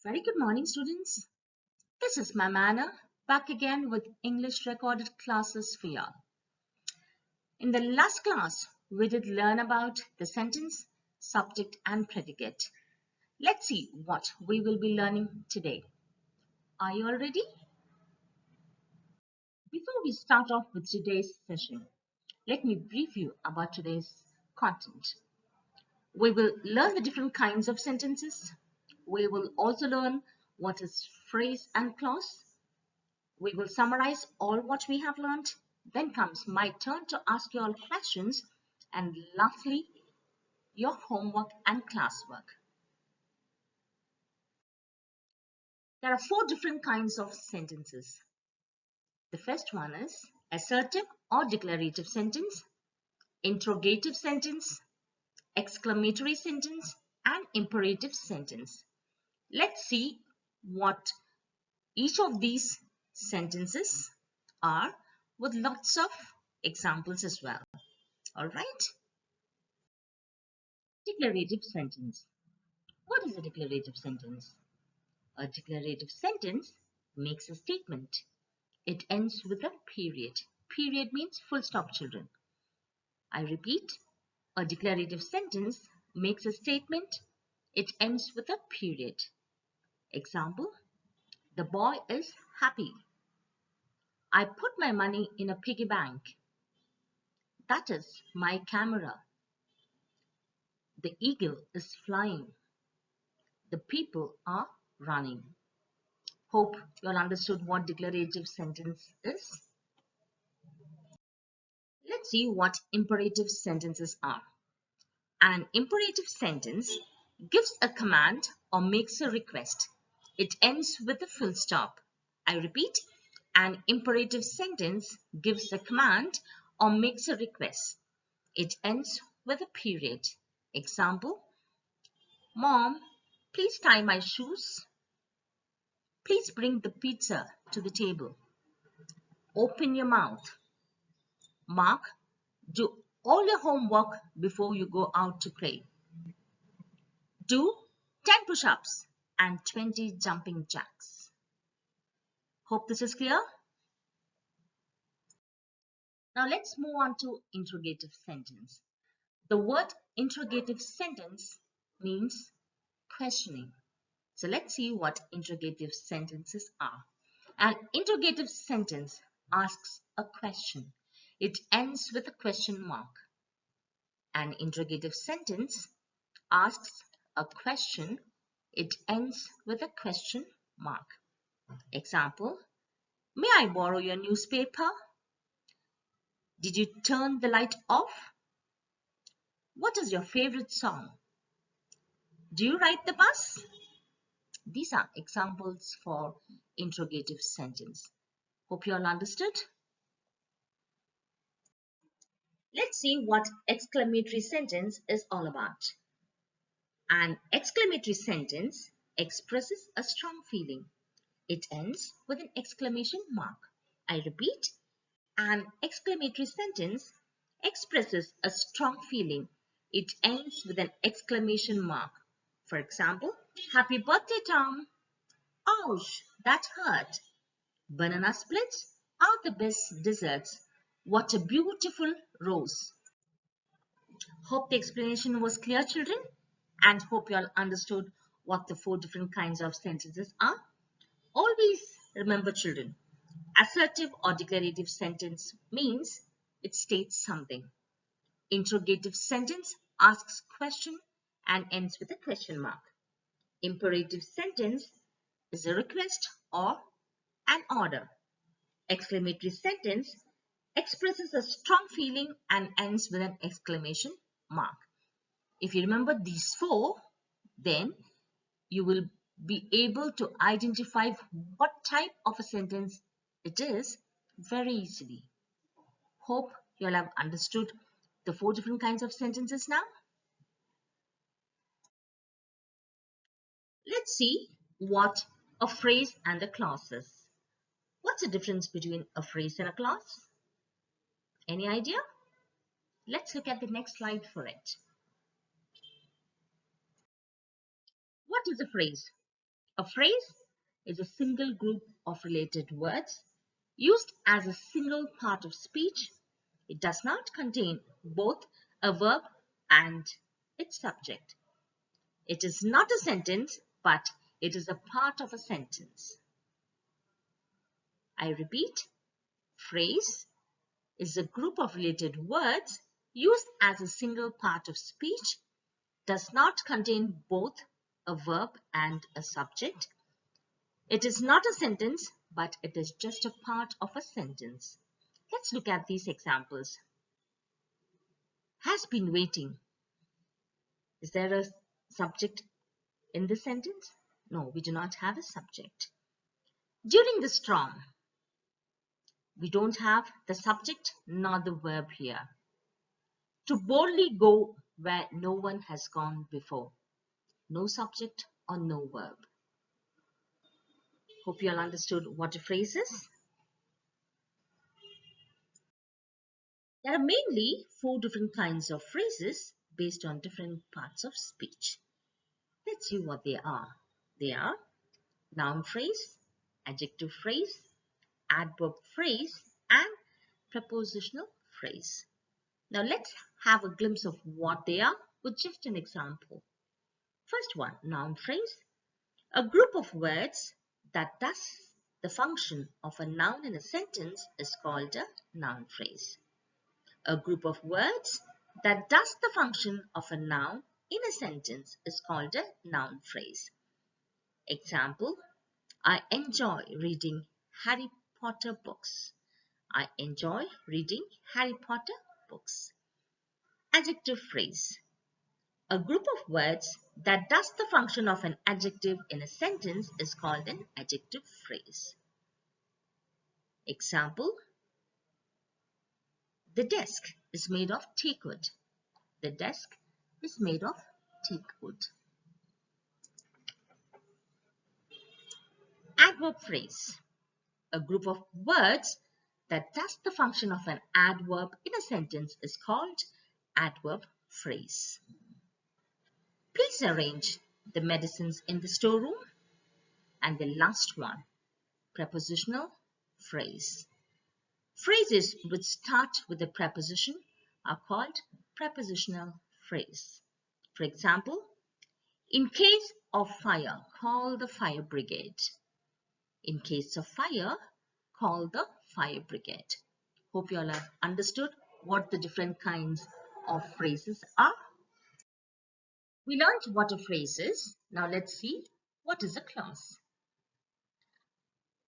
Very good morning, students. This is my Manna, back again with English recorded classes for y'all. In the last class, we did learn about the sentence, subject, and predicate. Let's see what we will be learning today. Are you all ready? Before we start off with today's session, let me brief you about today's content. We will learn the different kinds of sentences. We will also learn what is phrase and clause. We will summarize all what we have learned. Then comes my turn to ask you all questions. And lastly, your homework and classwork. There are 4 different kinds of sentences. The first one is assertive or declarative sentence, interrogative sentence, exclamatory sentence, and imperative sentence. Let's see what each of these sentences are with lots of examples as well. All right. Declarative sentence. What is a declarative sentence? A declarative sentence makes a statement. It ends with a period. Period means full stop, children. I repeat, a declarative sentence makes a statement. It ends with a period. Example, the boy is happy. I put my money in a piggy bank. That is my camera. The eagle is flying. The people are running. Hope you all understood what declarative sentence is. Let's see what imperative sentences are. An imperative sentence gives a command or makes a request. It ends with a full stop. I repeat, an imperative sentence gives a command or makes a request. It ends with a period. Example, Mom, please tie my shoes. Please bring the pizza to the table. Open your mouth. Mark, do all your homework before you go out to play. Do 10 push-ups and 20 jumping jacks. Hope this is clear. Now let's move on to interrogative sentence. The word interrogative sentence means questioning. So let's see what interrogative sentences are. An interrogative sentence asks a question. It ends with a question mark. An interrogative sentence asks a question. It ends with a question mark. Example, may I borrow your newspaper? Did you turn the light off? What is your favorite song? Do you ride the bus? These are examples for interrogative sentence. Hope you all understood. Let's see what exclamatory sentence is all about. An exclamatory sentence expresses a strong feeling. It ends with an exclamation mark. I repeat, an exclamatory sentence expresses a strong feeling. It ends with an exclamation mark. For example, happy birthday, Tom. Ouch, that hurt. Banana splits are the best desserts. What a beautiful rose. Hope the explanation was clear, children, and hope you all understood what the 4 different kinds of sentences are. Always remember, children, assertive or declarative sentence means it states something. Interrogative sentence asks question and ends with a question mark. Imperative sentence is a request or an order. Exclamatory sentence expresses a strong feeling and ends with an exclamation mark. If you remember these 4, then you will be able to identify what type of a sentence it is very easily. Hope you all have understood the 4 different kinds of sentences now. Let's see what a phrase and a clause is. What's the difference between a phrase and a clause? Any idea? Let's look at the next slide for it. What is a phrase? A phrase is a single group of related words used as a single part of speech. It does not contain both a verb and its subject. It is not a sentence, but it is a part of a sentence. I repeat, phrase is a group of related words used as a single part of speech, does not contain both a verb and a subject. It is not a sentence, but it is just a part of a sentence. Let's look at these examples. Has been waiting. Is there a subject in this sentence? No, we do not have a subject. During the storm, we don't have the subject nor the verb here. To boldly go where no one has gone before. No subject or no verb. Hope you all understood what a phrase is. There are mainly 4 different kinds of phrases based on different parts of speech. Let's see what they are. They are noun phrase, adjective phrase, adverb phrase, and prepositional phrase. Now let's have a glimpse of what they are with just an example. First one, noun phrase. A group of words that does the function of a noun in a sentence is called a noun phrase. A group of words that does the function of a noun in a sentence is called a noun phrase. Example, I enjoy reading Harry Potter books. I enjoy reading Harry Potter books. Adjective phrase. A group of words that does the function of an adjective in a sentence is called an adjective phrase. Example, the desk is made of teakwood. The desk is made of teakwood. Adverb phrase. A group of words that does the function of an adverb in a sentence is called adverb phrase. Please arrange the medicines in the storeroom. And the last one, prepositional phrase. Phrases which start with a preposition are called prepositional phrase. For example, in case of fire, call the fire brigade. In case of fire, call the fire brigade. Hope you all have understood what the different kinds of phrases are. We learned what a phrase is. Now let's see what is a clause.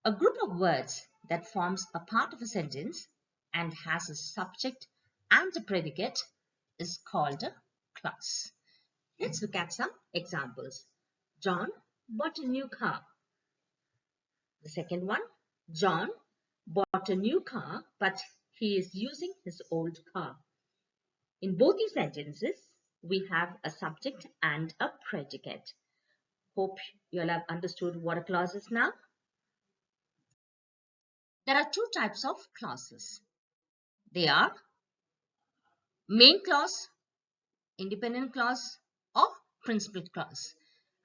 A group of words that forms a part of a sentence and has a subject and a predicate is called a clause. Let's look at some examples. John bought a new car. The second one, John bought a new car, but he is using his old car. In both these sentences, we have a subject and a predicate. Hope you all have understood what a clause is now. There are 2 types of clauses. They are main clause, independent clause, or principal clause.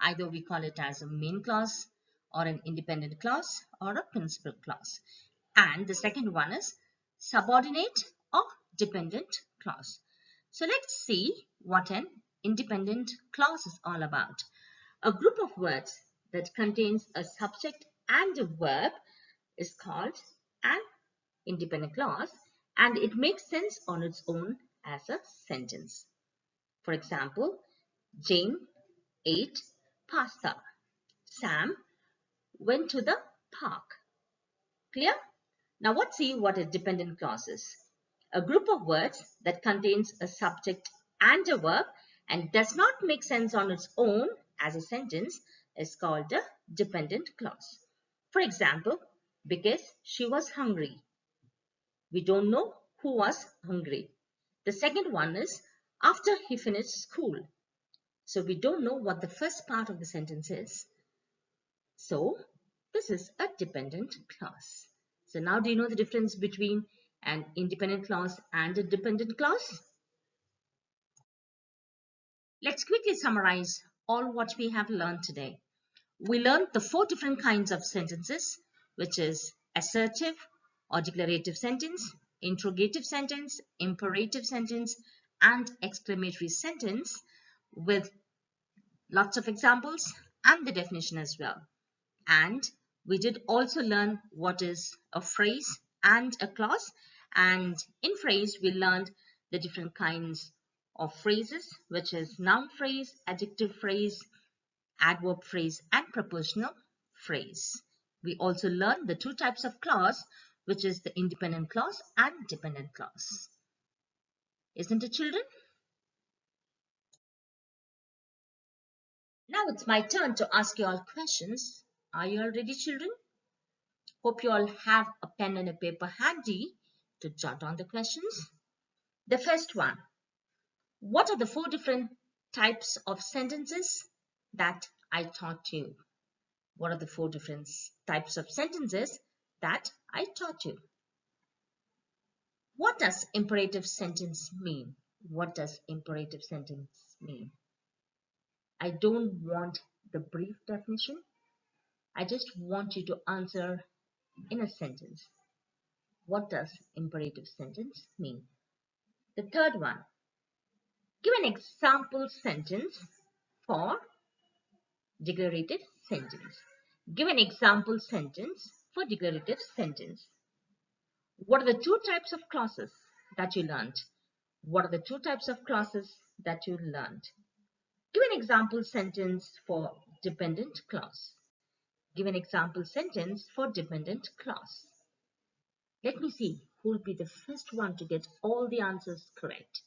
Either we call it as a main clause or an independent clause or a principal clause. And the second one is subordinate or dependent clause. So let's see what an independent clause is all about. A group of words that contains a subject and a verb is called an independent clause, and it makes sense on its own as a sentence. For example, Jane ate pasta. Sam went to the park. Clear? Now let's see what a dependent clause is. A group of words that contains a subject and a verb and does not make sense on its own as a sentence is called a dependent clause. For example, because she was hungry. We don't know who was hungry. The second one is after he finished school. So we don't know what the first part of the sentence is. So this is a dependent clause. So now do you know the difference between an independent clause and a dependent clause? Let's quickly summarize all what we have learned today. we learned the 4 different kinds of sentences, which is assertive or declarative sentence, interrogative sentence, imperative sentence, and exclamatory sentence, with lots of examples and the definition as well. And we did also learn what is a phrase and a clause. And in phrase, we learned the different kinds of phrases, which is noun phrase, adjective phrase, adverb phrase, and prepositional phrase. We also learned the 2 types of clause, which is the independent clause and dependent clause. Isn't it, children? Now it's my turn to ask you all questions. Are you all ready, children? Hope you all have a pen and a paper handy to jot on the questions. The first one, what are the 4 different types of sentences that I taught you? What are the 4 different types of sentences that I taught you? What does imperative sentence mean? What does imperative sentence mean? I don't want the brief definition. I just want you to answer in a sentence. What does imperative sentence mean? The third one, give an example sentence for declarative sentence. Give an example sentence for declarative sentence. What are the 2 types of clauses that you learned? What are the 2 types of clauses that you learned? Give an example sentence for dependent clause. Give an example sentence for dependent clause. Let me see who will be the first one to get all the answers correct.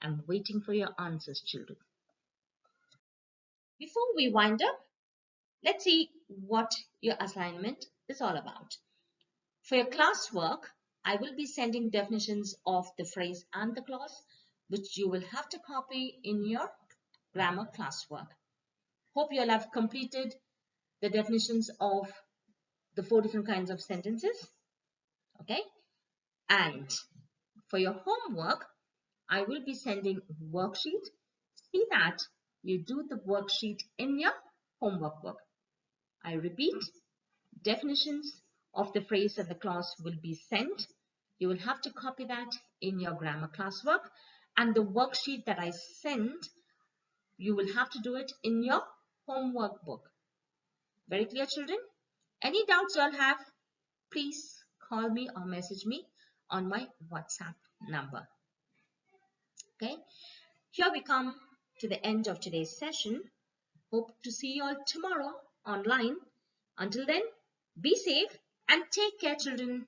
I'm waiting for your answers, children. Before we wind up, let's see what your assignment is all about. For your classwork, I will be sending definitions of the phrase and the clause, which you will have to copy in your grammar classwork. Hope you all have completed the definitions of the 4 different kinds of sentences. Okay? And for your homework, I will be sending worksheet. See that you do the worksheet in your homework book. I repeat, definitions of the phrase and the clause will be sent. You will have to copy that in your grammar classwork, and the worksheet that I send, you will have to do it in your homework book. Very clear, children? Any doubts you all have, please call me or message me on my WhatsApp number. Okay, here we come to the end of today's session. Hope to see you all tomorrow online. Until then, be safe and take care, children.